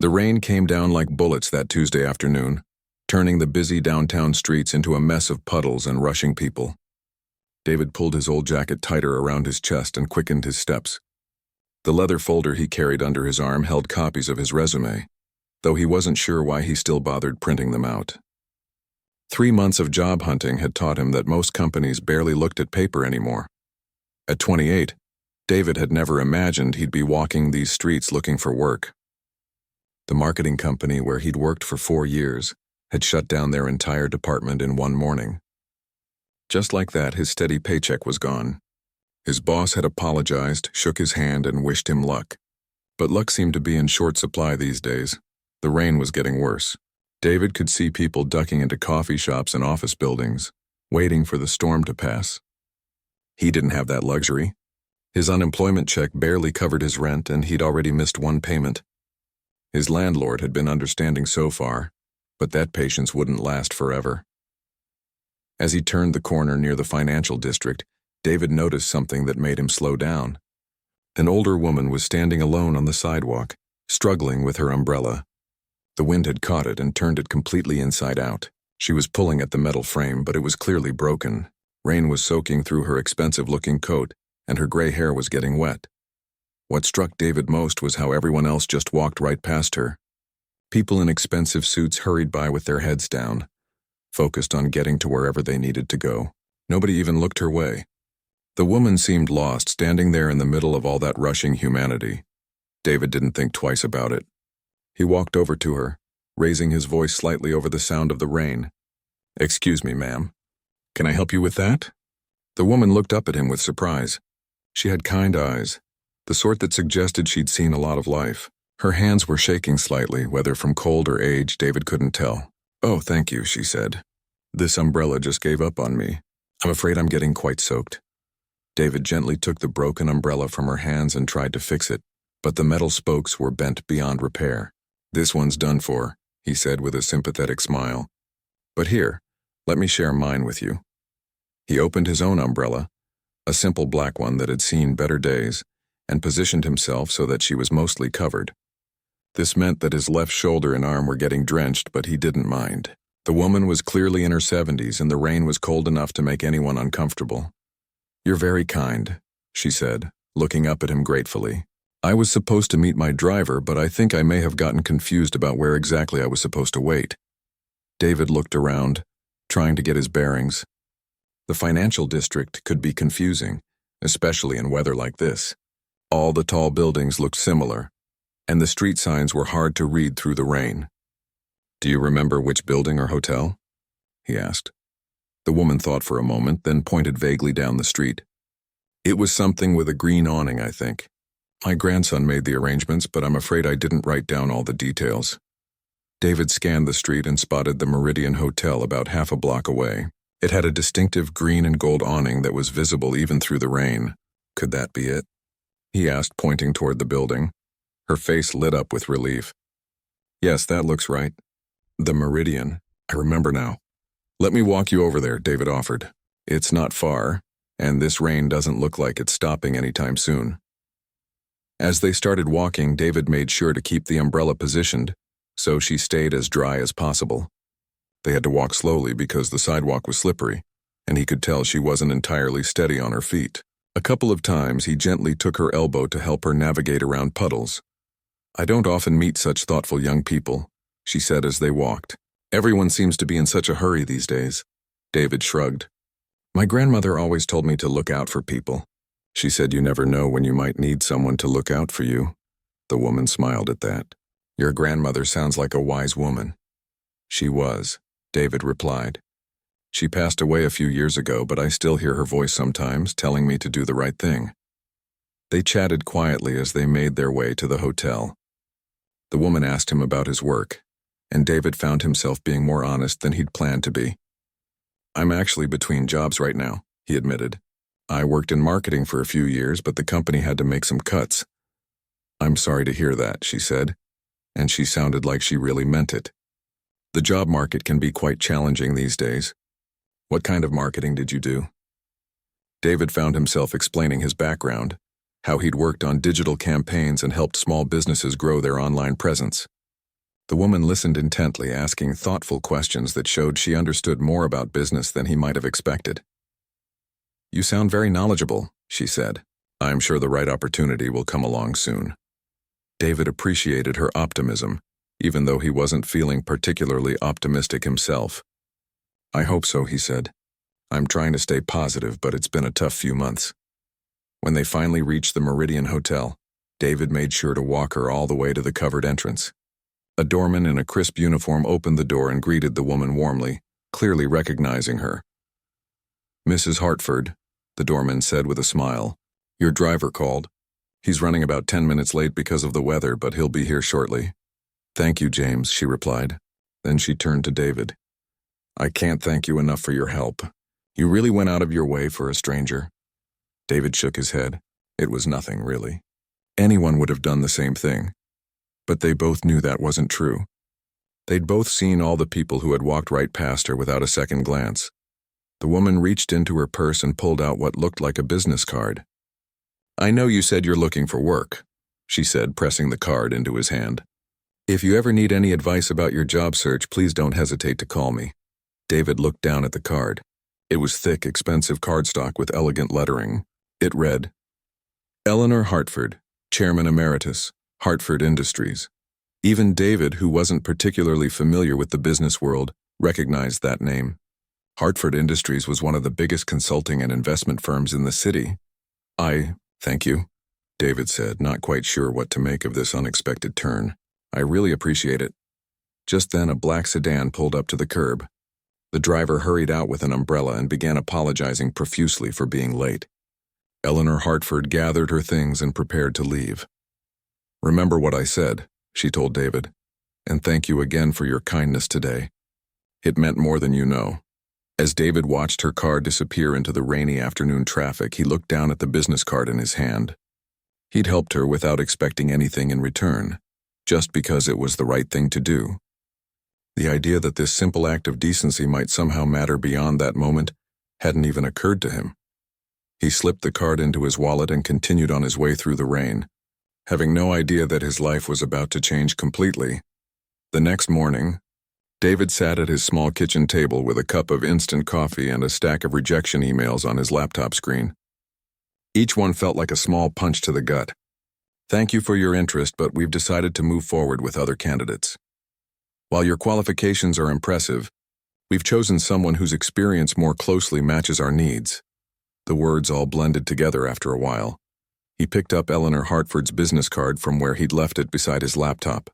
The rain came down like bullets that Tuesday afternoon, turning the busy downtown streets into a mess of puddles and rushing people. David pulled his old jacket tighter around his chest and quickened his steps. The leather folder he carried under his arm held copies of his resume, though he wasn't sure why he still bothered printing them out. 3 months of job hunting had taught him that most companies barely looked at paper anymore. At 28, David had never imagined he'd be walking these streets looking for work. The marketing company where he'd worked for 4 years had shut down their entire department in one morning. Just like that, his steady paycheck was gone. His boss had apologized, shook his hand, and wished him luck. But luck seemed to be in short supply these days. The rain was getting worse. David could see people ducking into coffee shops and office buildings, waiting for the storm to pass. He didn't have that luxury. His unemployment check barely covered his rent, and he'd already missed one payment. His landlord had been understanding so far, but that patience wouldn't last forever. As he turned the corner near the financial district, David noticed something that made him slow down. An older woman was standing alone on the sidewalk, struggling with her umbrella. The wind had caught it and turned it completely inside out. She was pulling at the metal frame, but it was clearly broken. Rain was soaking through her expensive-looking coat, and her gray hair was getting wet. What struck David most was how everyone else just walked right past her. People in expensive suits hurried by with their heads down, focused on getting to wherever they needed to go. Nobody even looked her way. The woman seemed lost, standing there in the middle of all that rushing humanity. David didn't think twice about it. He walked over to her, raising his voice slightly over the sound of the rain. "Excuse me, ma'am. Can I help you with that?" The woman looked up at him with surprise. She had kind eyes, the sort that suggested she'd seen a lot of life. Her hands were shaking slightly, whether from cold or age, David couldn't tell. "Oh, thank you," she said. "This umbrella just gave up on me. I'm afraid I'm getting quite soaked." David gently took the broken umbrella from her hands and tried to fix it, but the metal spokes were bent beyond repair. "This one's done for," he said with a sympathetic smile. "But here, let me share mine with you." He opened his own umbrella, a simple black one that had seen better days, and positioned himself so that she was mostly covered. This meant that his left shoulder and arm were getting drenched, but he didn't mind. The woman was clearly in her 70s, and the rain was cold enough to make anyone uncomfortable. "You're very kind," she said, looking up at him gratefully. "I was supposed to meet my driver, but I think I may have gotten confused about where exactly I was supposed to wait." David looked around, trying to get his bearings. The financial district could be confusing, especially in weather like this. All the tall buildings looked similar, and the street signs were hard to read through the rain. "Do you remember which building or hotel?" he asked. The woman thought for a moment, then pointed vaguely down the street. "It was something with a green awning, I think. My grandson made the arrangements, but I'm afraid I didn't write down all the details." David scanned the street and spotted the Meridian Hotel about half a block away. It had a distinctive green and gold awning that was visible even through the rain. "Could that be it?" he asked, pointing toward the building. Her face lit up with relief. "Yes, that looks right. The Meridian. I remember now. Let me walk you over there," David offered. "It's not far, and this rain doesn't look like it's stopping anytime soon." As they started walking, David made sure to keep the umbrella positioned, so she stayed as dry as possible. They had to walk slowly because the sidewalk was slippery, and he could tell she wasn't entirely steady on her feet. A couple of times he gently took her elbow to help her navigate around puddles. "I don't often meet such thoughtful young people," she said as they walked. "Everyone seems to be in such a hurry these days." David shrugged. "My grandmother always told me to look out for people. She said you never know when you might need someone to look out for you." The woman smiled at that. "Your grandmother sounds like a wise woman." "She was," David replied. "She passed away a few years ago, but I still hear her voice sometimes, telling me to do the right thing." They chatted quietly as they made their way to the hotel. The woman asked him about his work, and David found himself being more honest than he'd planned to be. "I'm actually between jobs right now," he admitted. "I worked in marketing for a few years, but the company had to make some cuts." "I'm sorry to hear that," she said, and she sounded like she really meant it. "The job market can be quite challenging these days." "What kind of marketing did you do?" David found himself explaining his background, how he'd worked on digital campaigns and helped small businesses grow their online presence. The woman listened intently, asking thoughtful questions that showed she understood more about business than he might have expected. "You sound very knowledgeable," she said. "I'm sure the right opportunity will come along soon." David appreciated her optimism, even though he wasn't feeling particularly optimistic himself. "I hope so," he said. "I'm trying to stay positive, but it's been a tough few months." When they finally reached the Meridian Hotel, David made sure to walk her all the way to the covered entrance. A doorman in a crisp uniform opened the door and greeted the woman warmly, clearly recognizing her. "Mrs. Hartford," the doorman said with a smile. "Your driver called. He's running about 10 minutes late because of the weather, but he'll be here shortly." "Thank you, James," she replied. Then she turned to David. "I can't thank you enough for your help. You really went out of your way for a stranger." David shook his head. It was nothing, really. Anyone would have done the same thing. But they both knew that wasn't true. They'd both seen all the people who had walked right past her without a second glance. The woman reached into her purse and pulled out what looked like a business card. "I know you said you're looking for work," she said, pressing the card into his hand. "If you ever need any advice about your job search, please don't hesitate to call me." David looked down at the card. It was thick, expensive cardstock with elegant lettering. It read, "Eleanor Hartford, Chairman Emeritus, Hartford Industries." Even David, who wasn't particularly familiar with the business world, recognized that name. Hartford Industries was one of the biggest consulting and investment firms in the city. Thank you," David said, not quite sure what to make of this unexpected turn. "I really appreciate it." Just then, a black sedan pulled up to the curb. The driver hurried out with an umbrella and began apologizing profusely for being late. Eleanor Hartford gathered her things and prepared to leave. "Remember what I said," she told David, "and thank you again for your kindness today. It meant more than you know." As David watched her car disappear into the rainy afternoon traffic, he looked down at the business card in his hand. He'd helped her without expecting anything in return, just because it was the right thing to do. The idea that this simple act of decency might somehow matter beyond that moment hadn't even occurred to him. He slipped the card into his wallet and continued on his way through the rain, having no idea that his life was about to change completely. The next morning, David sat at his small kitchen table with a cup of instant coffee and a stack of rejection emails on his laptop screen. Each one felt like a small punch to the gut. "Thank you for your interest, but we've decided to move forward with other candidates. While your qualifications are impressive, we've chosen someone whose experience more closely matches our needs." The words all blended together after a while. He picked up Eleanor Hartford's business card from where he'd left it beside his laptop.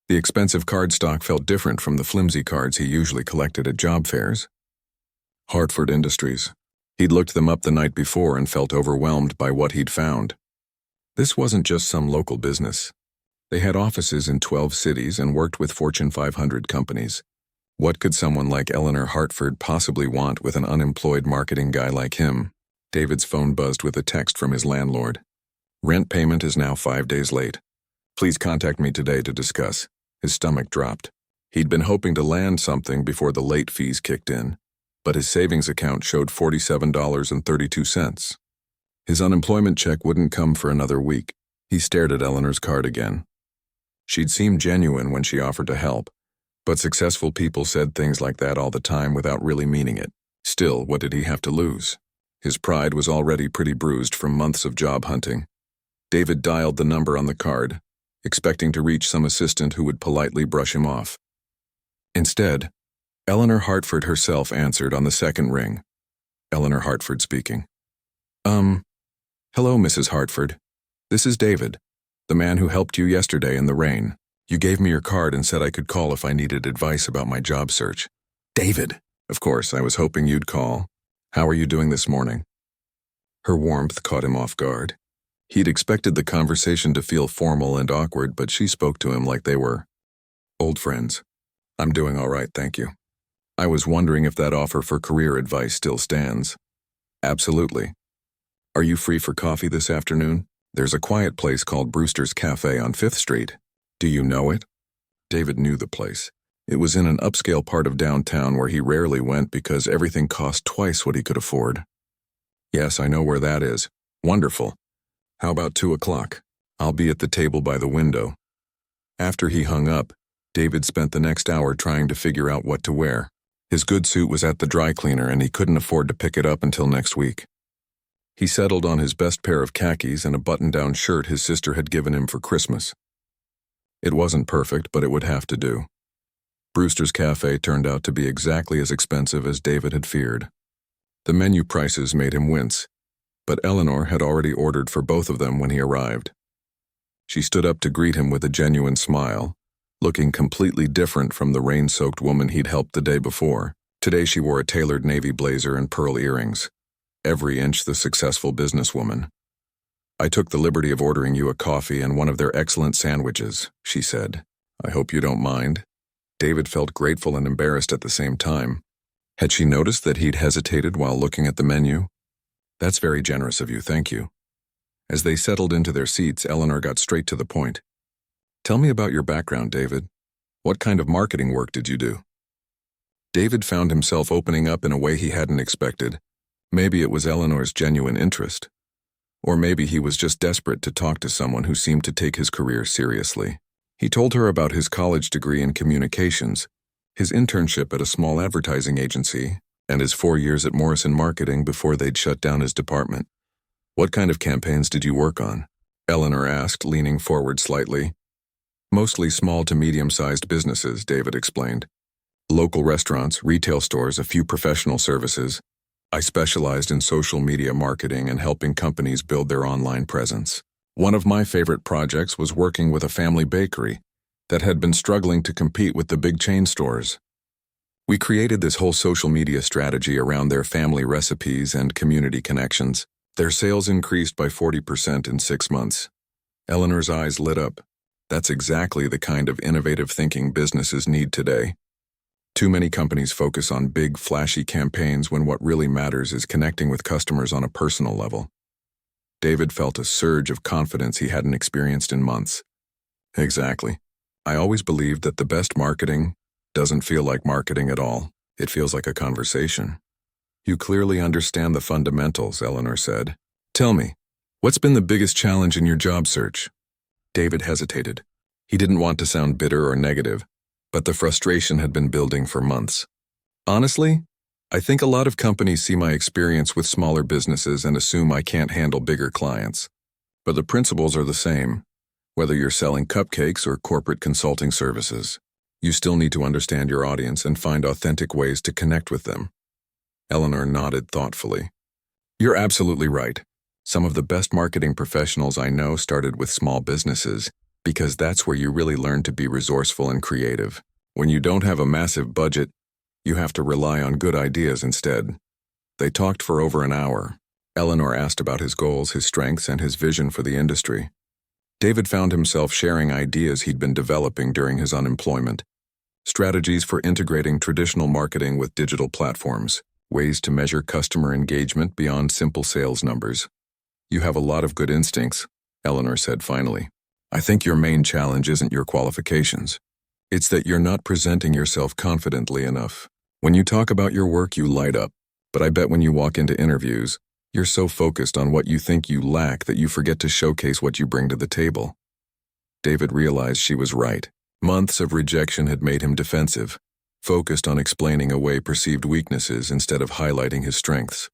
The expensive cardstock felt different from the flimsy cards he usually collected at job fairs. Hartford Industries. He'd looked them up the night before and felt overwhelmed by what he'd found. This wasn't just some local business. They had offices in 12 cities and worked with Fortune 500 companies. What could someone like Eleanor Hartford possibly want with an unemployed marketing guy like him? David's phone buzzed with a text from his landlord. "Rent payment is now 5 days late. Please contact me today to discuss." His stomach dropped. He'd been hoping to land something before the late fees kicked in, but his savings account showed $47.32. His unemployment check wouldn't come for another week. He stared at Eleanor's card again. She'd seemed genuine when she offered to help, but successful people said things like that all the time without really meaning it. Still, what did he have to lose? His pride was already pretty bruised from months of job hunting. David dialed the number on the card, expecting to reach some assistant who would politely brush him off. Instead, Eleanor Hartford herself answered on the second ring. Eleanor Hartford speaking. Hello, Mrs. Hartford. This is David, the man who helped you yesterday in the rain. You gave me your card and said I could call if I needed advice about my job search." "David! Of course, I was hoping you'd call. How are you doing this morning?" Her warmth caught him off guard. He'd expected the conversation to feel formal and awkward, but she spoke to him like they were old friends. "I'm doing all right, thank you. I was wondering if that offer for career advice still stands." "Absolutely. Are you free for coffee this afternoon? There's a quiet place called Brewster's Cafe on 5th Street. Do you know it?" David knew the place. It was in an upscale part of downtown where he rarely went because everything cost twice what he could afford. "Yes, I know where that is." "Wonderful. How about 2 o'clock? I'll be at the table by the window." After he hung up, David spent the next hour trying to figure out what to wear. His good suit was at the dry cleaner and he couldn't afford to pick it up until next week. He settled on his best pair of khakis and a button-down shirt his sister had given him for Christmas. It wasn't perfect, but it would have to do. Brewster's Cafe turned out to be exactly as expensive as David had feared. The menu prices made him wince, but Eleanor had already ordered for both of them when he arrived. She stood up to greet him with a genuine smile, looking completely different from the rain-soaked woman he'd helped the day before. Today she wore a tailored navy blazer and pearl earrings, every inch the successful businesswoman. "I took the liberty of ordering you a coffee and one of their excellent sandwiches," she said. "I hope you don't mind." David felt grateful and embarrassed at the same time. Had she noticed that he'd hesitated while looking at the menu? "That's very generous of you, thank you." As they settled into their seats, Eleanor got straight to the point. "Tell me about your background, David. What kind of marketing work did you do?" David found himself opening up in a way he hadn't expected. Maybe it was Eleanor's genuine interest. Or maybe he was just desperate to talk to someone who seemed to take his career seriously. He told her about his college degree in communications, his internship at a small advertising agency, and his 4 years at Morrison Marketing before they'd shut down his department. "What kind of campaigns did you work on?" Eleanor asked, leaning forward slightly. "Mostly small to medium-sized businesses," David explained. "Local restaurants, retail stores, a few professional services. I specialized in social media marketing and helping companies build their online presence. One of my favorite projects was working with a family bakery that had been struggling to compete with the big chain stores. We created this whole social media strategy around their family recipes and community connections. Their sales increased by 40% in 6 months." Eleanor's eyes lit up. That's exactly the kind of innovative thinking businesses need today. Too many companies focus on big, flashy campaigns when what really matters is connecting with customers on a personal level. David felt a surge of confidence he hadn't experienced in months. "Exactly. I always believed that the best marketing doesn't feel like marketing at all. It feels like a conversation." "You clearly understand the fundamentals," Eleanor said. "Tell me, what's been the biggest challenge in your job search?" David hesitated. He didn't want to sound bitter or negative, but the frustration had been building for months. "Honestly, I think a lot of companies see my experience with smaller businesses and assume I can't handle bigger clients. But the principles are the same, whether you're selling cupcakes or corporate consulting services. You still need to understand your audience and find authentic ways to connect with them." Eleanor nodded thoughtfully. "You're absolutely right. Some of the best marketing professionals I know started with small businesses, because that's where you really learn to be resourceful and creative. When you don't have a massive budget, you have to rely on good ideas instead." They talked for over an hour. Eleanor asked about his goals, his strengths, and his vision for the industry. David found himself sharing ideas he'd been developing during his unemployment. Strategies for integrating traditional marketing with digital platforms, ways to measure customer engagement beyond simple sales numbers. "You have a lot of good instincts," Eleanor said finally. "I think your main challenge isn't your qualifications. It's that you're not presenting yourself confidently enough. When you talk about your work, you light up, but I bet when you walk into interviews, you're so focused on what you think you lack that you forget to showcase what you bring to the table." David realized she was right. Months of rejection had made him defensive, focused on explaining away perceived weaknesses instead of highlighting his strengths.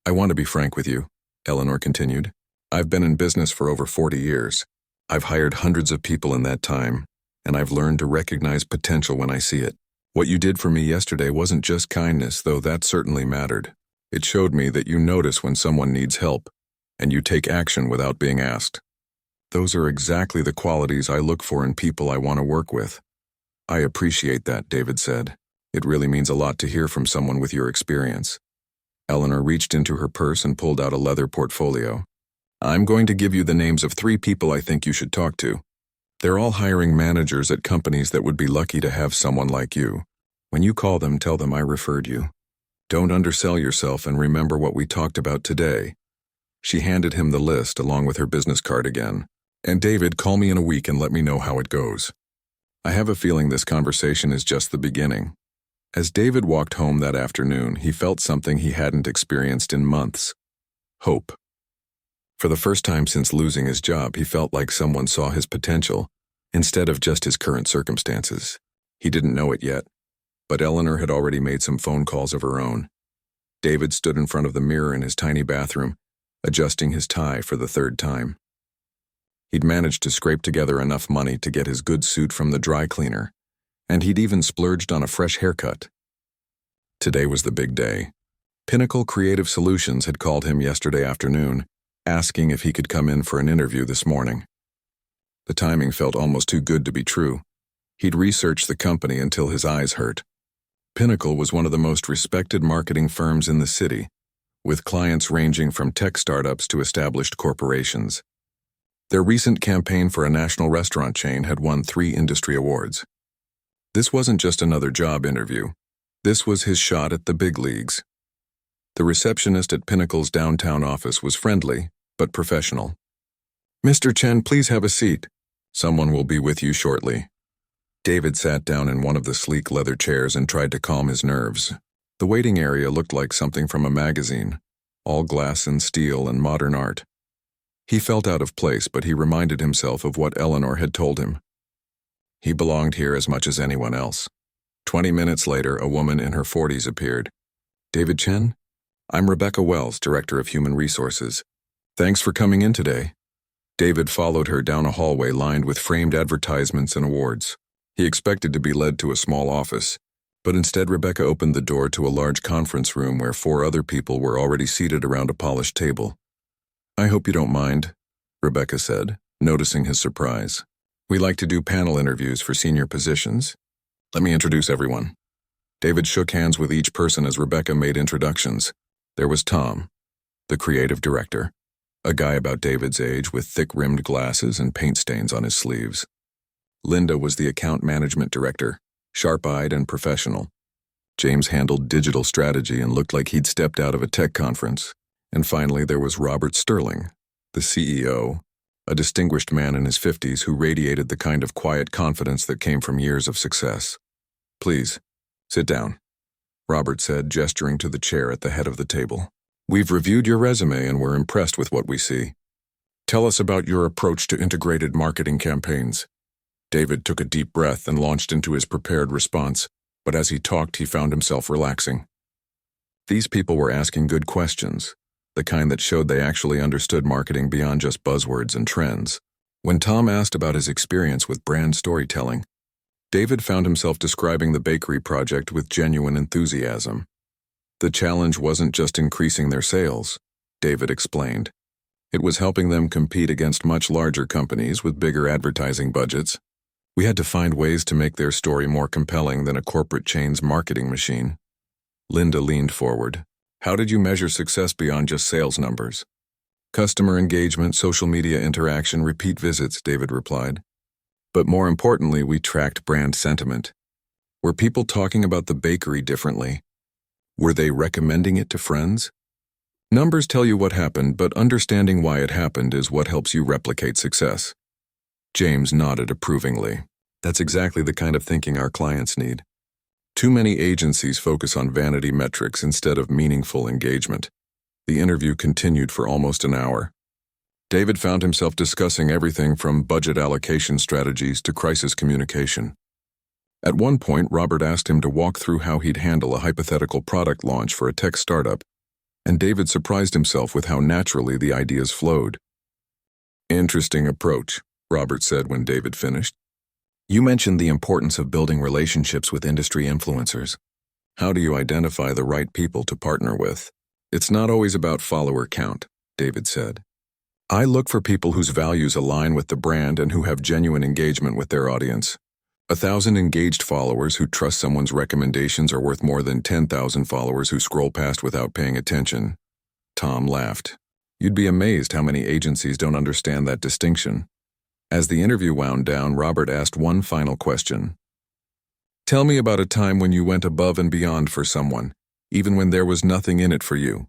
"I want to be frank with you," Eleanor continued. "I've been in business for over 40 years. I've hired hundreds of people in that time, and I've learned to recognize potential when I see it. What you did for me yesterday wasn't just kindness, though that certainly mattered. It showed me that you notice when someone needs help, and you take action without being asked. Those are exactly the qualities I look for in people I want to work with." "I appreciate that," David said. "It really means a lot to hear from someone with your experience." Eleanor reached into her purse and pulled out a leather portfolio. "I'm going to give you the names of 3 people I think you should talk to. They're all hiring managers at companies that would be lucky to have someone like you. When you call them, tell them I referred you. Don't undersell yourself and remember what we talked about today." She handed him the list along with her business card again. "And David, call me in a week and let me know how it goes." I have a feeling this conversation is just the beginning. As David walked home that afternoon, he felt something he hadn't experienced in months. Hope. For the first time since losing his job, he felt like someone saw his potential, instead of just his current circumstances. He didn't know it yet, but Eleanor had already made some phone calls of her own. David stood in front of the mirror in his tiny bathroom, adjusting his tie for the third time. He'd managed to scrape together enough money to get his good suit from the dry cleaner, and he'd even splurged on a fresh haircut. Today was the big day. Pinnacle Creative Solutions had called him yesterday afternoon, asking if he could come in for an interview this morning. The timing felt almost too good to be true. He'd researched the company until his eyes hurt. Pinnacle was one of the most respected marketing firms in the city, with clients ranging from tech startups to established corporations. Their recent campaign for a national restaurant chain had won 3 industry awards. This wasn't just another job interview. This was his shot at the big leagues. The receptionist at Pinnacle's downtown office was friendly, but professional. "Mr. Chen, please have a seat. Someone will be with you shortly." David sat down in one of the sleek leather chairs and tried to calm his nerves. The waiting area looked like something from a magazine, all glass and steel and modern art. He felt out of place, but he reminded himself of what Eleanor had told him. He belonged here as much as anyone else. 20 minutes later, a woman in her 40s appeared. "David Chen? I'm Rebecca Wells, Director of Human Resources. Thanks for coming in today." David followed her down a hallway lined with framed advertisements and awards. He expected to be led to a small office, but instead Rebecca opened the door to a large conference room where 4 other people were already seated around a polished table. "I hope you don't mind," Rebecca said, noticing his surprise. "We like to do panel interviews for senior positions. Let me introduce everyone." David shook hands with each person as Rebecca made introductions. There was Tom, the creative director, a guy about David's age with thick-rimmed glasses and paint stains on his sleeves. Linda was the account management director, sharp-eyed and professional. James handled digital strategy and looked like he'd stepped out of a tech conference. And finally, there was Robert Sterling, the CEO, a distinguished man in his 50s who radiated the kind of quiet confidence that came from years of success. "Please, sit down," Robert said, gesturing to the chair at the head of the table. "We've reviewed your resume and we're impressed with what we see. Tell us about your approach to integrated marketing campaigns." David took a deep breath and launched into his prepared response, but as he talked, he found himself relaxing. These people were asking good questions, the kind that showed they actually understood marketing beyond just buzzwords and trends. When Tom asked about his experience with brand storytelling, David found himself describing the bakery project with genuine enthusiasm. The challenge wasn't just increasing their sales, David explained. It was helping them compete against much larger companies with bigger advertising budgets. We had to find ways to make their story more compelling than a corporate chain's marketing machine. Linda leaned forward. "How did you measure success beyond just sales numbers?" "Customer engagement, social media interaction, repeat visits," David replied. "But more importantly, we tracked brand sentiment. Were people talking about the bakery differently? Were they recommending it to friends? Numbers tell you what happened, but understanding why it happened is what helps you replicate success." James nodded approvingly. "That's exactly the kind of thinking our clients need. Too many agencies focus on vanity metrics instead of meaningful engagement." The interview continued for almost an hour. David found himself discussing everything from budget allocation strategies to crisis communication. At one point, Robert asked him to walk through how he'd handle a hypothetical product launch for a tech startup, and David surprised himself with how naturally the ideas flowed. "Interesting approach," Robert said when David finished. "You mentioned the importance of building relationships with industry influencers. How do you identify the right people to partner with?" "It's not always about follower count," David said. "I look for people whose values align with the brand and who have genuine engagement with their audience. 1,000 engaged followers who trust someone's recommendations are worth more than 10,000 followers who scroll past without paying attention." Tom laughed. "You'd be amazed how many agencies don't understand that distinction." As the interview wound down, Robert asked one final question. "Tell me about a time when you went above and beyond for someone, even when there was nothing in it for you."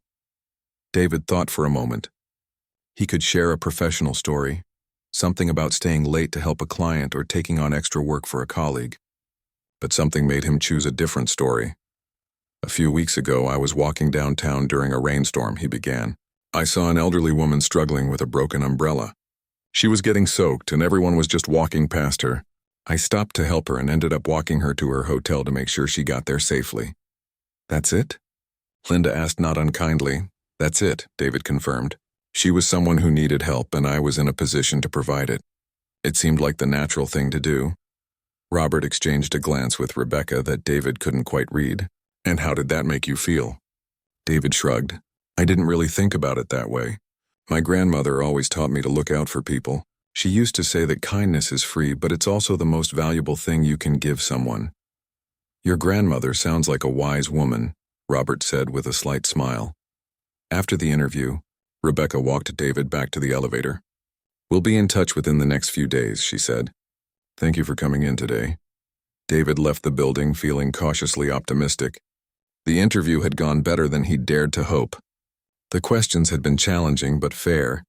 David thought for a moment. He could share a professional story, something about staying late to help a client or taking on extra work for a colleague. But something made him choose a different story. "A few weeks ago, I was walking downtown during a rainstorm," he began. "I saw an elderly woman struggling with a broken umbrella. She was getting soaked and everyone was just walking past her. I stopped to help her and ended up walking her to her hotel to make sure she got there safely. That's it? Linda asked not unkindly. That's it, David confirmed. She was someone who needed help and I was in a position to provide it. It seemed like the natural thing to do. Robert exchanged a glance with Rebecca that David couldn't quite read. And how did that make you feel? David shrugged. I didn't really think about it that way. My grandmother always taught me to look out for people. She used to say that kindness is free, but it's also the most valuable thing you can give someone. Your grandmother sounds like a wise woman, Robert said with a slight smile. After the interview, Rebecca walked David back to the elevator. We'll be in touch within the next few days, she said. Thank you for coming in today. David left the building feeling cautiously optimistic. The interview had gone better than he'd dared to hope. The questions had been challenging but fair,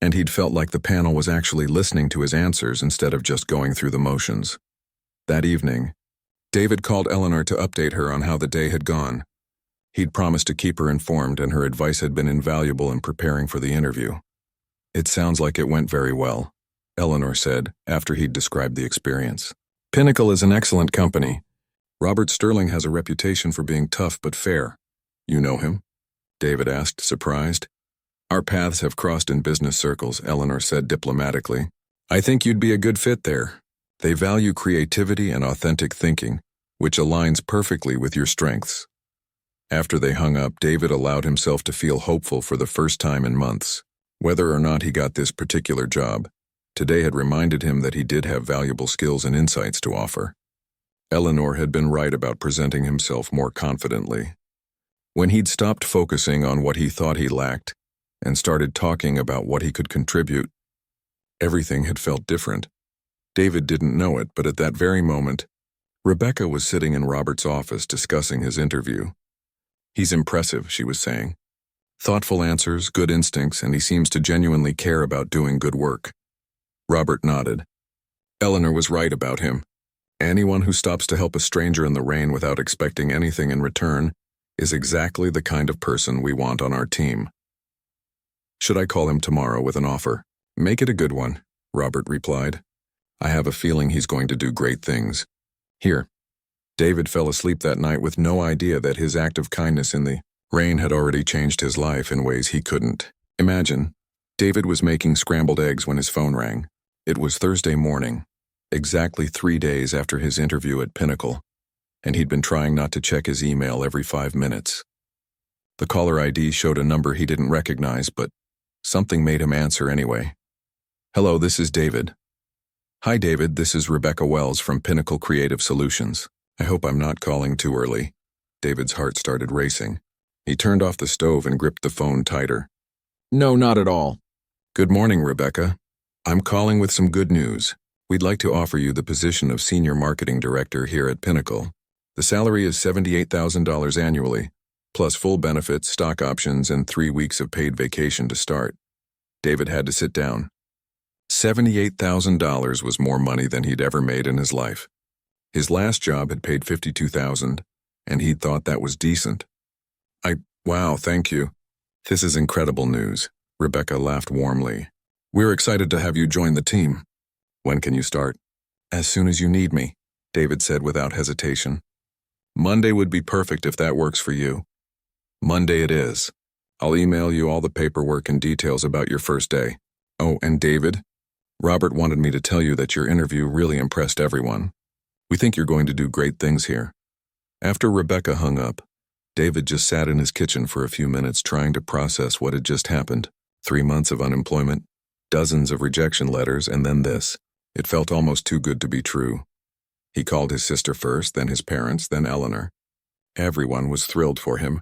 and he'd felt like the panel was actually listening to his answers instead of just going through the motions. That evening, David called Eleanor to update her on how the day had gone. He'd promised to keep her informed, and her advice had been invaluable in preparing for the interview. It sounds like it went very well, Eleanor said after he'd described the experience. Pinnacle is an excellent company. Robert Sterling has a reputation for being tough but fair. You know him? David asked, surprised. Our paths have crossed in business circles, Eleanor said diplomatically. I think you'd be a good fit there. They value creativity and authentic thinking, which aligns perfectly with your strengths. After they hung up, David allowed himself to feel hopeful for the first time in months. Whether or not he got this particular job, today had reminded him that he did have valuable skills and insights to offer. Eleanor had been right about presenting himself more confidently. When he'd stopped focusing on what he thought he lacked and started talking about what he could contribute, everything had felt different. David didn't know it, but at that very moment, Rebecca was sitting in Robert's office discussing his interview. He's impressive, she was saying. Thoughtful answers, good instincts, and he seems to genuinely care about doing good work. Robert nodded. Eleanor was right about him. Anyone who stops to help a stranger in the rain without expecting anything in return is exactly the kind of person we want on our team. Should I call him tomorrow with an offer? Make it a good one, Robert replied. I have a feeling he's going to do great things. Here. David fell asleep that night with no idea that his act of kindness in the rain had already changed his life in ways he couldn't imagine. David was making scrambled eggs when his phone rang. It was Thursday morning, exactly 3 days after his interview at Pinnacle, and he'd been trying not to check his email every 5 minutes. The caller ID showed a number he didn't recognize, but something made him answer anyway. Hello, this is David. Hi, David, this is Rebecca Wells from Pinnacle Creative Solutions. I hope I'm not calling too early. David's heart started racing. He turned off the stove and gripped the phone tighter. No, not at all. Good morning, Rebecca. I'm calling with some good news. We'd like to offer you the position of Senior Marketing Director here at Pinnacle. The salary is $78,000 annually, plus full benefits, stock options, and 3 weeks of paid vacation to start. David had to sit down. $78,000 was more money than he'd ever made in his life. His last job had paid $52,000, and he'd thought that was decent. Wow, thank you. This is incredible news. Rebecca laughed warmly. We're excited to have you join the team. When can you start? As soon as you need me, David said without hesitation. Monday would be perfect if that works for you. Monday it is. I'll email you all the paperwork and details about your first day. Oh, and David, Robert wanted me to tell you that your interview really impressed everyone. We think you're going to do great things here. After Rebecca hung up, David just sat in his kitchen for a few minutes trying to process what had just happened. 3 months of unemployment, dozens of rejection letters, and then this. It felt almost too good to be true. He called his sister first, then his parents, then Eleanor. Everyone was thrilled for him,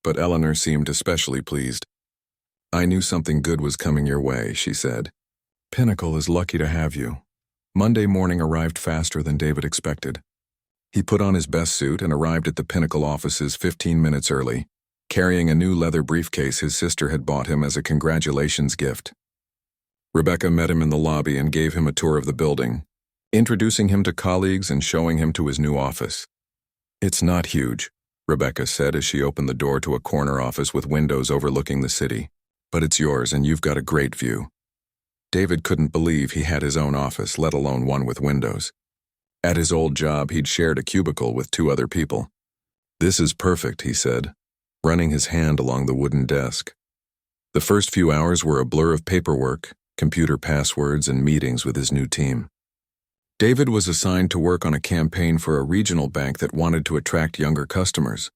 but Eleanor seemed especially pleased. I knew something good was coming your way, she said. Pinnacle is lucky to have you. Monday morning arrived faster than David expected. He put on his best suit and arrived at the Pinnacle offices 15 minutes early, carrying a new leather briefcase his sister had bought him as a congratulations gift. Rebecca met him in the lobby and gave him a tour of the building, introducing him to colleagues and showing him to his new office. It's not huge, Rebecca said as she opened the door to a corner office with windows overlooking the city. But it's yours and you've got a great view. David couldn't believe he had his own office, let alone one with windows. At his old job, he'd shared a cubicle with 2 other people. "This is perfect," he said, running his hand along the wooden desk. The first few hours were a blur of paperwork, computer passwords, and meetings with his new team. David was assigned to work on a campaign for a regional bank that wanted to attract younger customers.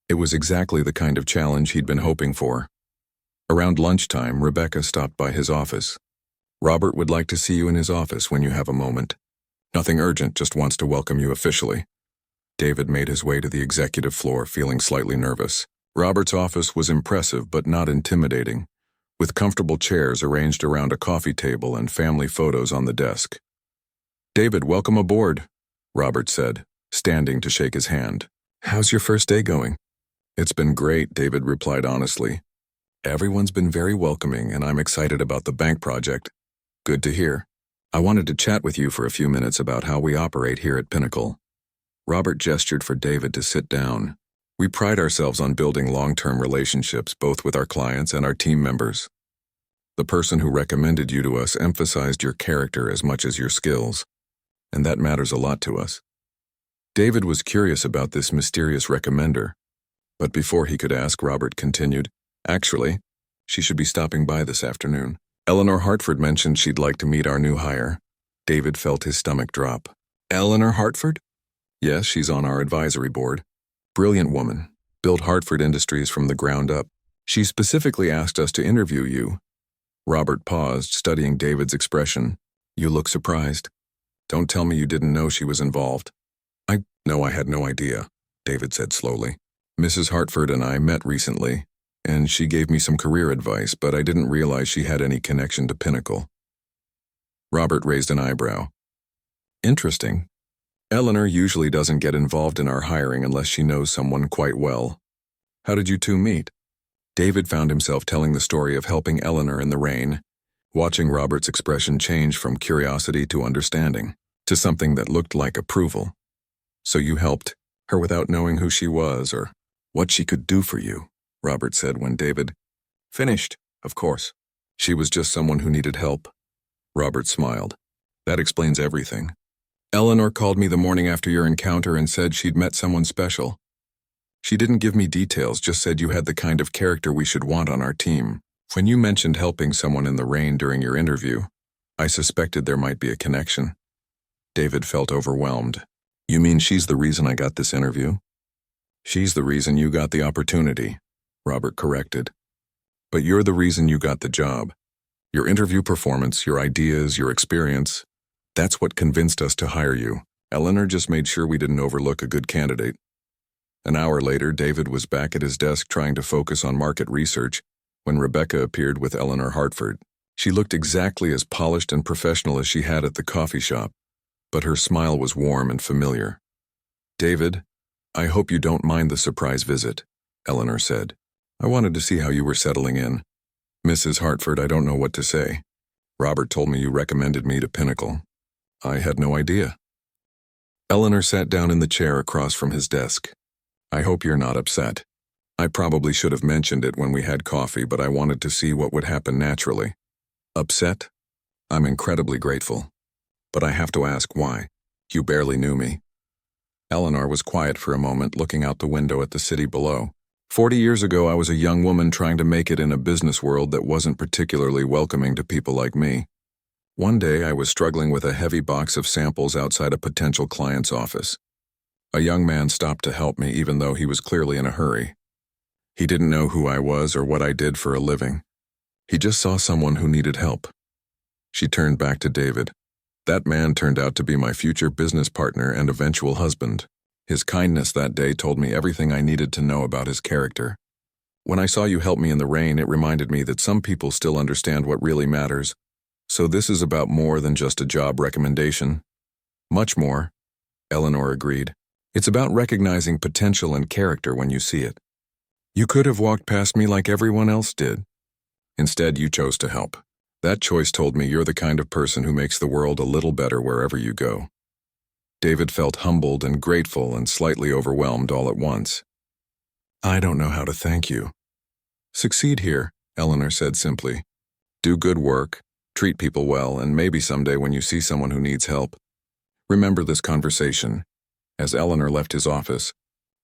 It was exactly the kind of challenge he'd been hoping for. Around lunchtime, Rebecca stopped by his office. "Robert would like to see you in his office when you have a moment. Nothing urgent, just wants to welcome you officially." David made his way to the executive floor, feeling slightly nervous. Robert's office was impressive but not intimidating, with comfortable chairs arranged around a coffee table and family photos on the desk. "David, welcome aboard," Robert said, standing to shake his hand. "How's your first day going?" "It's been great," David replied honestly. "Everyone's been very welcoming, and I'm excited about the bank project." "Good to hear. I wanted to chat with you for a few minutes about how we operate here at Pinnacle." Robert gestured for David to sit down. "We pride ourselves on building long-term relationships both with our clients and our team members. The person who recommended you to us emphasized your character as much as your skills, and that matters a lot to us." David was curious about this mysterious recommender, but before he could ask, Robert continued, "Actually, she should be stopping by this afternoon. Eleanor Hartford mentioned she'd like to meet our new hire." David felt his stomach drop. "Eleanor Hartford?" "Yes, she's on our advisory board. Brilliant woman. Built Hartford Industries from the ground up. She specifically asked us to interview you." Robert paused, studying David's expression. "You look surprised. Don't tell me you didn't know she was involved." No, I had no idea," David said slowly. "Mrs. Hartford and I met recently, and she gave me some career advice, but I didn't realize she had any connection to Pinnacle." Robert raised an eyebrow. "Interesting. Eleanor usually doesn't get involved in our hiring unless she knows someone quite well. How did you 2 meet?" David found himself telling the story of helping Eleanor in the rain, watching Robert's expression change from curiosity to understanding, to something that looked like approval. "So you helped her without knowing who she was or what she could do for you," Robert said when David finished. "Of course. She was just someone who needed help." Robert smiled. "That explains everything. Eleanor called me the morning after your encounter and said she'd met someone special. She didn't give me details, just said you had the kind of character we should want on our team. When you mentioned helping someone in the rain during your interview, I suspected there might be a connection." David felt overwhelmed. "You mean she's the reason I got this interview?" "She's the reason you got the opportunity," Robert corrected. "But you're the reason you got the job. Your interview performance, your ideas, your experience, that's what convinced us to hire you. Eleanor just made sure we didn't overlook a good candidate." An hour later, David was back at his desk trying to focus on market research when Rebecca appeared with Eleanor Hartford. She looked exactly as polished and professional as she had at the coffee shop, but her smile was warm and familiar. "David, I hope you don't mind the surprise visit," Eleanor said. "I wanted to see how you were settling in." "Mrs. Hartford, I don't know what to say. Robert told me you recommended me to Pinnacle. I had no idea." Eleanor sat down in the chair across from his desk. "I hope you're not upset. I probably should have mentioned it when we had coffee, but I wanted to see what would happen naturally." "Upset? I'm incredibly grateful. But I have to ask why. You barely knew me." Eleanor was quiet for a moment, looking out the window at the city below. 40 years ago, I was a young woman trying to make it in a business world that wasn't particularly welcoming to people like me. One day, I was struggling with a heavy box of samples outside a potential client's office. A young man stopped to help me, even though he was clearly in a hurry. He didn't know who I was or what I did for a living. He just saw someone who needed help. She turned back to David. That man turned out to be my future business partner and eventual husband. His kindness that day told me everything I needed to know about his character. When I saw you help me in the rain, it reminded me that some people still understand what really matters. So this is about more than just a job recommendation. Much more, Eleanor agreed. It's about recognizing potential and character when you see it. You could have walked past me like everyone else did. Instead, you chose to help. That choice told me you're the kind of person who makes the world a little better wherever you go. David felt humbled and grateful and slightly overwhelmed all at once. I don't know how to thank you. Succeed here, Eleanor said simply. Do good work, Treat people well, and maybe someday when you see someone who needs help, remember this conversation. As Eleanor left his office,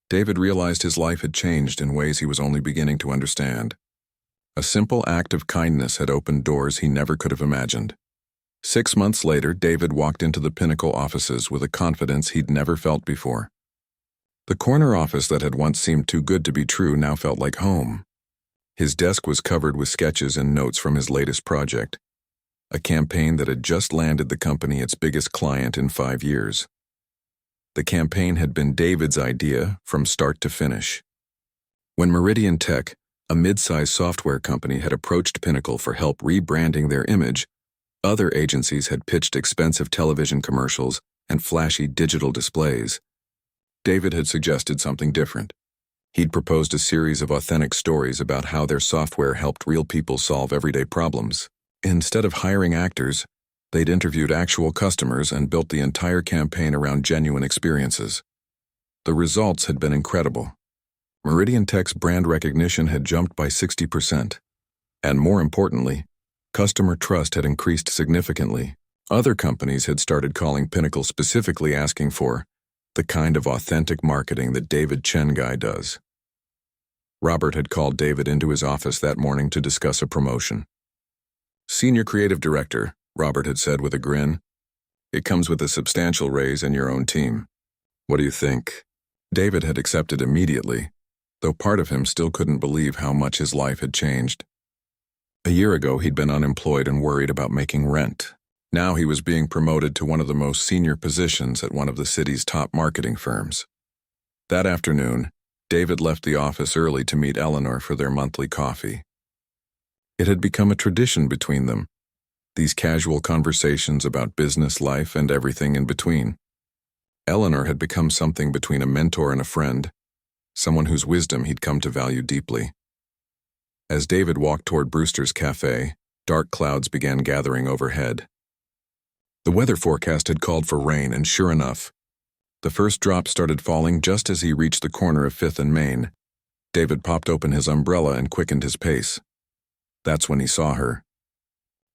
David realized his life had changed in ways he was only beginning to understand. A simple act of kindness had opened doors he never could have imagined. 6 months later, David walked into the Pinnacle offices with a confidence he'd never felt before. The corner office that had once seemed too good to be true now felt like home. His desk was covered with sketches and notes from his latest project, a campaign that had just landed the company its biggest client in 5 years. The campaign had been David's idea from start to finish. When Meridian Tech, a mid-sized software company, had approached Pinnacle for help rebranding their image, other agencies had pitched expensive television commercials and flashy digital displays. David had suggested something different. He'd proposed a series of authentic stories about how their software helped real people solve everyday problems. Instead of hiring actors, they'd interviewed actual customers and built the entire campaign around genuine experiences. The results had been incredible. Meridian Tech's brand recognition had jumped by 60%. And more importantly, customer trust had increased significantly. Other companies had started calling Pinnacle specifically asking for the kind of authentic marketing that David Chengai does. Robert had called David into his office that morning to discuss a promotion. "Senior Creative Director," Robert had said with a grin. "It comes with a substantial raise and your own team. What do you think?" David had accepted immediately, though part of him still couldn't believe how much his life had changed. A year ago, he'd been unemployed and worried about making rent. Now he was being promoted to one of the most senior positions at one of the city's top marketing firms. That afternoon, David left the office early to meet Eleanor for their monthly coffee. It had become a tradition between them, these casual conversations about business, life, and everything in between. Eleanor had become something between a mentor and a friend, someone whose wisdom he'd come to value deeply. As David walked toward Brewster's Cafe, dark clouds began gathering overhead. The weather forecast had called for rain, and sure enough, the first drop started falling just as he reached the corner of 5th and Main. David popped open his umbrella and quickened his pace. That's when he saw her.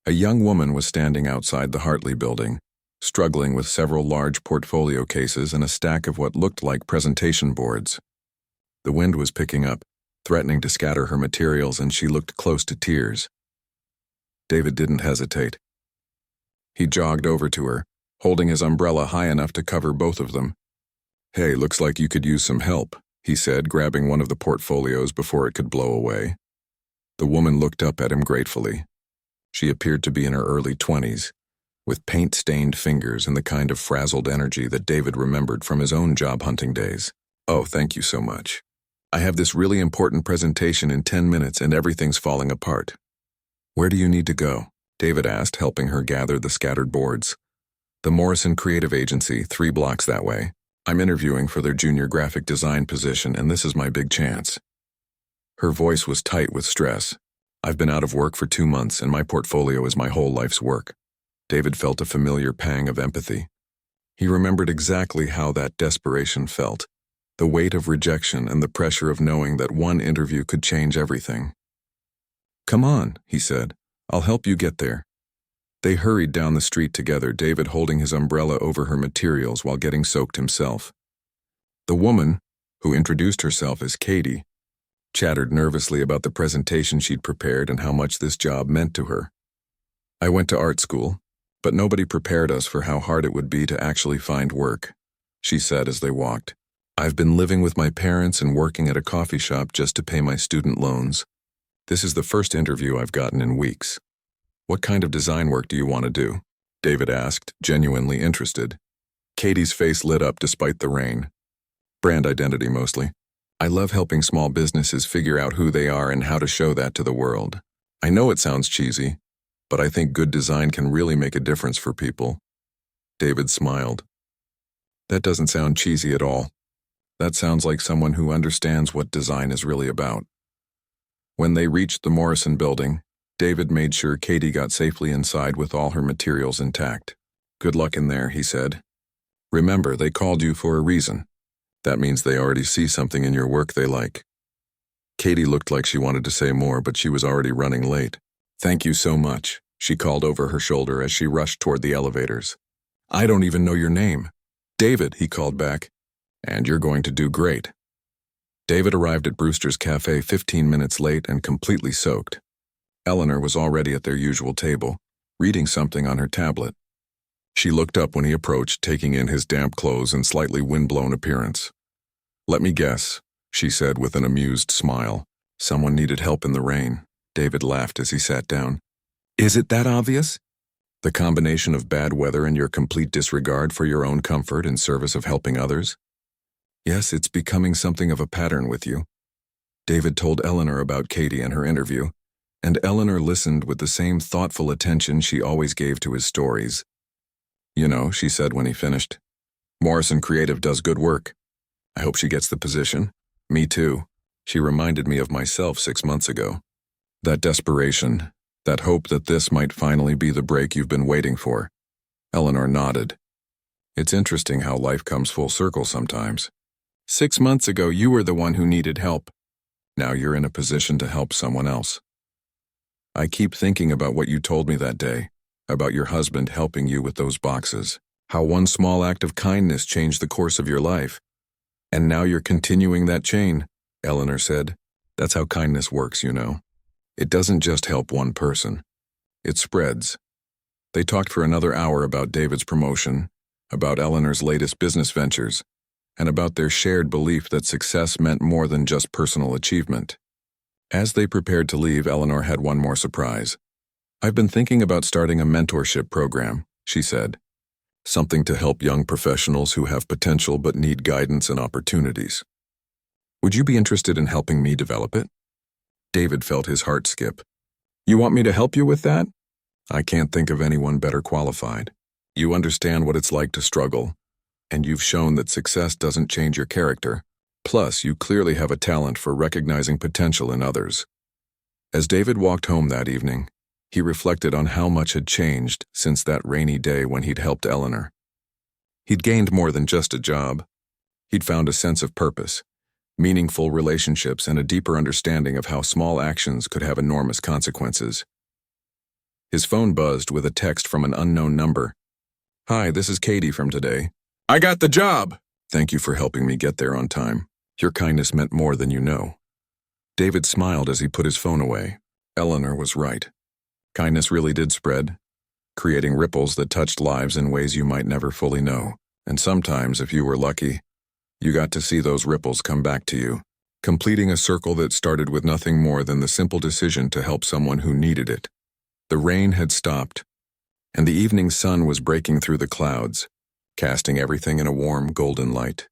A young woman was standing outside the Hartley building, struggling with several large portfolio cases and a stack of what looked like presentation boards. The wind was picking up, threatening to scatter her materials, and she looked close to tears. David didn't hesitate. He jogged over to her, holding his umbrella high enough to cover both of them. "Hey, looks like you could use some help," he said, grabbing one of the portfolios before it could blow away. The woman looked up at him gratefully. She appeared to be in her early 20s, with paint-stained fingers and the kind of frazzled energy that David remembered from his own job hunting days. "Oh, thank you so much. I have this really important presentation in 10 minutes and everything's falling apart." "Where do you need to go?" David asked, helping her gather the scattered boards. "The Morrison Creative Agency, 3 blocks that way. I'm interviewing for their junior graphic design position, and this is my big chance." Her voice was tight with stress. "I've been out of work for 2 months, and my portfolio is my whole life's work." David felt a familiar pang of empathy. He remembered exactly how that desperation felt, the weight of rejection and the pressure of knowing that one interview could change everything. "Come on," he said. "I'll help you get there." They hurried down the street together, David holding his umbrella over her materials while getting soaked himself. The woman, who introduced herself as Katie, chattered nervously about the presentation she'd prepared and how much this job meant to her. "I went to art school, but nobody prepared us for how hard it would be to actually find work," she said as they walked. "I've been living with my parents and working at a coffee shop just to pay my student loans. This is the first interview I've gotten in weeks." "What kind of design work do you want to do?" David asked, genuinely interested. Katie's face lit up despite the rain. "Brand identity mostly. I love helping small businesses figure out who they are and how to show that to the world. I know it sounds cheesy, but I think good design can really make a difference for people." David smiled. "That doesn't sound cheesy at all. That sounds like someone who understands what design is really about." When they reached the Morrison building, David made sure Katie got safely inside with all her materials intact. "Good luck in there," he said. "Remember, they called you for a reason. That means they already see something in your work they like." Katie looked like she wanted to say more, but she was already running late. "Thank you so much," she called over her shoulder as she rushed toward the elevators. I don't even know your name. David, he called back. And you're going to do great. David arrived at Brewster's Cafe 15 minutes late and completely soaked. Eleanor was already at their usual table, reading something on her tablet. She looked up when he approached, taking in his damp clothes and slightly windblown appearance. Let me guess, she said with an amused smile. Someone needed help in the rain. David laughed as he sat down. Is it that obvious? The combination of bad weather and your complete disregard for your own comfort in service of helping others? Yes, it's becoming something of a pattern with you. David told Eleanor about Katie and her interview, and Eleanor listened with the same thoughtful attention she always gave to his stories. You know, she said when he finished, Morrison Creative does good work. I hope she gets the position. Me too. She reminded me of myself 6 months ago. That desperation, that hope that this might finally be the break you've been waiting for. Eleanor nodded. It's interesting how life comes full circle sometimes. 6 months ago, you were the one who needed help. Now you're in a position to help someone else. I keep thinking about what you told me that day, about your husband helping you with those boxes, how one small act of kindness changed the course of your life. And now you're continuing that chain, Eleanor said. That's how kindness works, you know. It doesn't just help one person. It spreads. They talked for another hour about David's promotion, about Eleanor's latest business ventures, and about their shared belief that success meant more than just personal achievement. As they prepared to leave, Eleanor had one more surprise. I've been thinking about starting a mentorship program, she said. Something to help young professionals who have potential but need guidance and opportunities. Would you be interested in helping me develop it? David felt his heart skip. You want me to help you with that? I can't think of anyone better qualified. You understand what it's like to struggle, and you've shown that success doesn't change your character. Plus, you clearly have a talent for recognizing potential in others. As David walked home that evening, he reflected on how much had changed since that rainy day when he'd helped Eleanor. He'd gained more than just a job. He'd found a sense of purpose, meaningful relationships, and a deeper understanding of how small actions could have enormous consequences. His phone buzzed with a text from an unknown number. Hi, this is Katie from today. I got the job! Thank you for helping me get there on time. Your kindness meant more than you know. David smiled as he put his phone away. Eleanor was right. Kindness really did spread, creating ripples that touched lives in ways you might never fully know. And sometimes, if you were lucky, you got to see those ripples come back to you, completing a circle that started with nothing more than the simple decision to help someone who needed it. The rain had stopped, and the evening sun was breaking through the clouds, casting everything in a warm golden light.